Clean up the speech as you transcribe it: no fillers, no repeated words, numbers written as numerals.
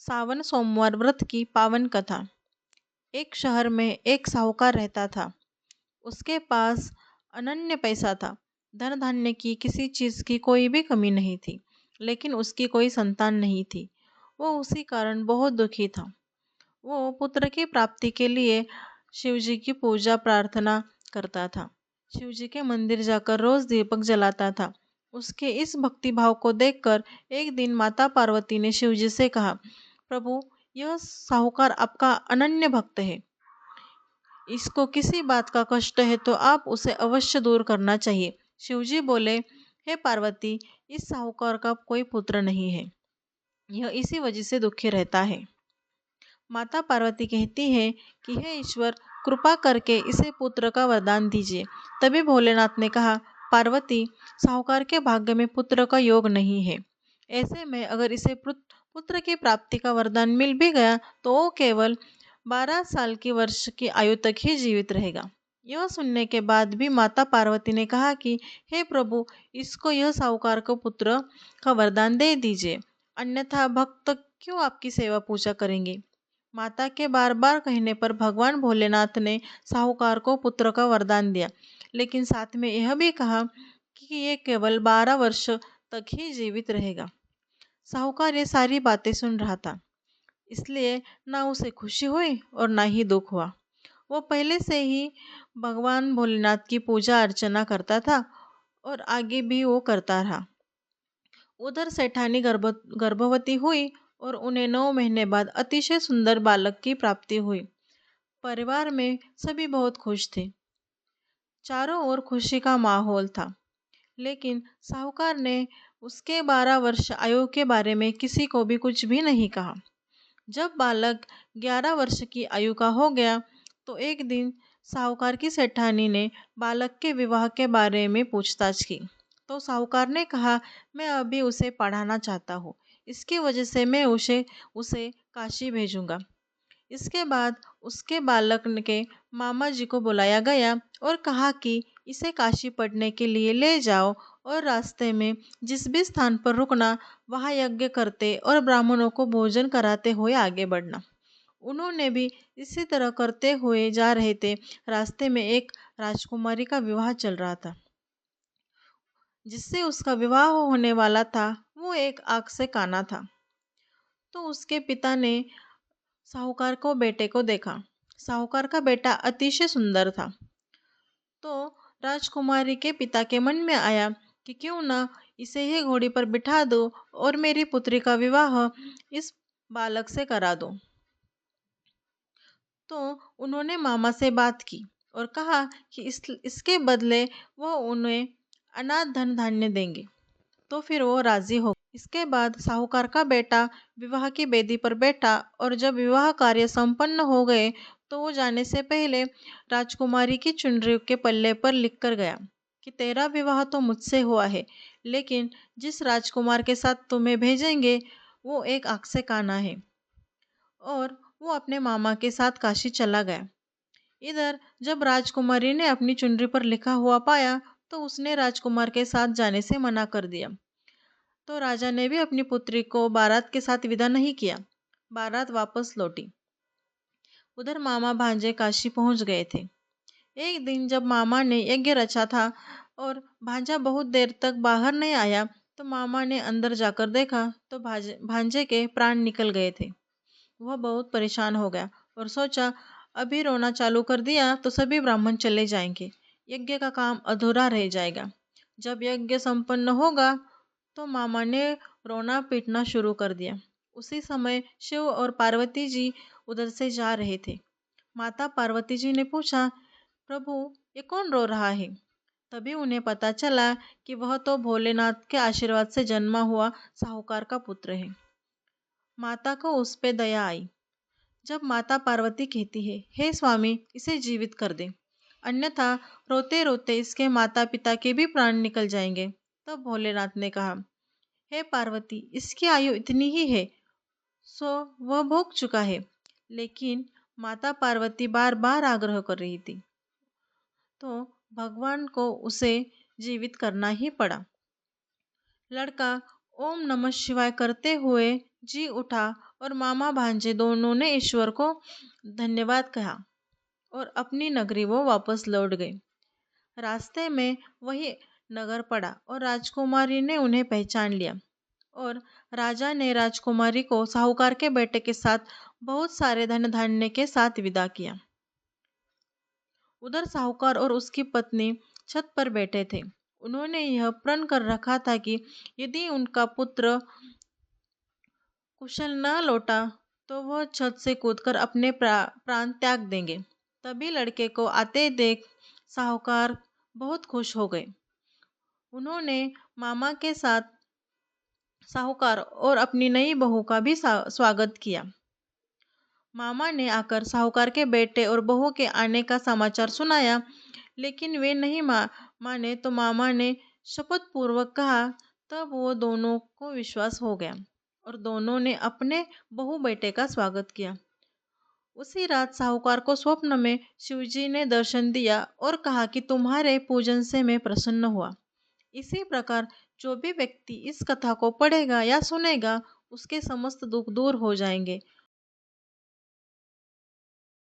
सावन सोमवार व्रत की पावन कथा। एक शहर में एक साहूकार रहता था। उसके पास अनन्य पैसा था। धन धान्य की किसी चीज की कोई भी कमी नहीं थी, लेकिन उसकी कोई संतान नहीं थी। वो उसी कारण बहुत दुखी था। वो पुत्र की प्राप्ति के लिए शिवजी की पूजा प्रार्थना करता था। शिवजी के मंदिर जाकर रोज दीपक जलाता था। उसके इस भक्ति भाव को देखकर एक दिन माता पार्वती ने शिवजी से कहा, प्रभु, यह साहूकार आपका अनन्य भक्त है। इसको किसी बात का कष्ट है तो आप उसे अवश्य दूर करना चाहिए। शिवजी बोले, हे पार्वती, इस साहूकार का कोई पुत्र नहीं है। यह इसी वजह से दुखी रहता है। माता पार्वती कहती है कि हे ईश्वर, कृपा करके इसे पुत्र का वरदान दीजिए। तभी भोलेनाथ ने कहा, पार्वती, साहूकार के भाग्य में पुत्र का योग नहीं है। ऐसे में अगर इसे पुत्र की प्राप्ति का वरदान मिल भी गया तो वो केवल 12 साल की वर्ष की आयु तक ही जीवित रहेगा। यह सुनने के बाद भी माता पार्वती ने कहा कि हे प्रभु, इसको यह साहूकार को पुत्र का वरदान दे दीजिए, अन्यथा भक्त क्यों आपकी सेवा पूजा करेंगे। माता के बार बार कहने पर भगवान भोलेनाथ ने साहूकार को पुत्र का वरदान दिया, लेकिन साथ में यह भी कहा कि ये केवल 12 वर्ष तक ही जीवित रहेगा। साहूकार ये सारी बातें सुन रहा था, इसलिए ना उसे खुशी हुई और ना ही दुख हुआ। वो पहले से ही भगवान भोलेनाथ की पूजा अर्चना करता था और आगे भी वो करता रहा। उधर सेठानी गर्भवती हुई और उन्हें 9 महीने बाद अतिशय सुंदर बालक की प्राप्ति हुई। परिवार में सभी बहुत खुश थे। चारों ओर खुशी का माहौल था, लेकिन साहूकार ने उसके 12 वर्ष आयु के बारे में किसी को भी कुछ भी नहीं कहा। जब बालक 11 वर्ष की आयु का हो गया तो एक दिन साहूकार की सेठानी ने बालक के विवाह के बारे में पूछताछ की। तो साहूकार ने कहा, मैं अभी उसे पढ़ाना चाहता हूँ, इसकी वजह से मैं उसे काशी भेजूंगा। इसके बाद उसके बालक के मामा जी को बुलाया गया और कहा कि इसे काशी पढ़ने के लिए ले जाओ और रास्ते में जिस भी स्थान पर रुकना वहाँ यज्ञ करते और ब्राह्मणों को भोजन कराते हुए आगे बढ़ना। उन्होंने भी इसी तरह करते हुए जा रहे थे। रास्ते में एक राजकुमारी का विवाह चल रहा था। जिससे उसका विवाह होने वाला था वो एक आंख से काना था। तो उसके पिता ने साहूकार को बेटे को देखा। साहूकार का बेटा अतिशय सुंदर था। तो राजकुमारी के पिता के मन में आया कि क्यों ना इसे ही घोड़ी पर बिठा दो और मेरी पुत्री का विवाह इस बालक से करा दो। तो उन्होंने मामा से बात की और कहा कि इसके बदले वो उन्हें अनाथ धन धान्य देंगे। तो फिर वो राजी हो। इसके बाद साहूकार का बेटा विवाह की बेदी पर बैठा और जब विवाह कार्य संपन्न हो गए तो वो जाने से पहले राजकुमारी की चुनरी के पल्ले पर लिख कर गया कि तेरा विवाह तो मुझसे हुआ है, लेकिन जिस राजकुमार के साथ तुम्हें भेजेंगे वो एक आंख से काना है। और वो अपने मामा के साथ काशी चला गया। इधर जब राजकुमारी ने अपनी चुनरी पर लिखा हुआ पाया तो उसने राजकुमार के साथ जाने से मना कर दिया। तो राजा ने भी अपनी पुत्री को बारात के साथ विदा नहीं किया। बारात वापस लौटी। उधर मामा भांजे काशी पहुंच गए थे। एक दिन जब मामा ने यज्ञ रचा था और भांजा बहुत देर तक बाहर नहीं आया तो मामा ने अंदर जाकर देखा तो भांजे के प्राण निकल गए थे। वह बहुत परेशान हो गया और सोचा, अभी रोना चालू कर दिया तो सभी ब्राह्मण चले जाएंगे, यज्ञ का काम अधूरा रह जाएगा। जब यज्ञ संपन्न होगा तो मामा ने रोना पीटना शुरू कर दिया। उसी समय शिव और पार्वती जी उधर से जा रहे थे। माता पार्वती जी ने पूछा, प्रभु, ये कौन रो रहा है। तभी उन्हें पता चला कि वह तो भोलेनाथ के आशीर्वाद से जन्मा हुआ साहूकार का पुत्र है। माता को उस पे दया आई। जब माता पार्वती कहती है, हे स्वामी, इसे जीवित कर दे, अन्यथा रोते रोते इसके माता पिता के भी प्राण निकल जाएंगे। तब भोलेनाथ ने कहा, हे पार्वती, इसकी आयु इतनी ही है, सो वह भोग चुका है। लेकिन माता पार्वती बार बार आग्रह कर रही थी, तो भगवान को उसे जीवित करना ही पड़ा। लड़का ओम नमः शिवाय करते हुए जी उठा और मामा भांजे दोनों ने ईश्वर को धन्यवाद कहा और अपनी नगरी वो वापस लौट गए। रास्ते में वही नगर पड़ा और राजकुमारी ने उन्हें पहचान लिया और राजा ने राजकुमारी को साहूकार के बेटे के साथ बहुत सारे धन धान्य के साथ विदा किया। उधर साहूकार और उसकी पत्नी छत पर बैठे थे। उन्होंने यह प्रण कर रखा था कि यदि उनका पुत्र कुशल न लौटा तो वह छत से कूदकर अपने प्राण त्याग देंगे। तभी लड़के को आते देख साहूकार बहुत खुश हो गए। उन्होंने मामा के साथ साहूकार और अपनी नई बहू का भी स्वागत किया। मामा ने आकर साहूकार के बेटे और बहू के आने का समाचार सुनाया, लेकिन वे नहीं माने तो मामा ने शपथ पूर्वक कहा। तब वो दोनों को विश्वास हो गया और दोनों ने अपने बहू बेटे का स्वागत किया। उसी रात साहूकार को स्वप्न में शिवजी ने दर्शन दिया और कहा कि तुम्हारे पूजन से मैं प्रसन्न हुआ। इसी प्रकार जो भी व्यक्ति इस कथा को पढ़ेगा या सुनेगा उसके समस्त दुख दूर हो जाएंगे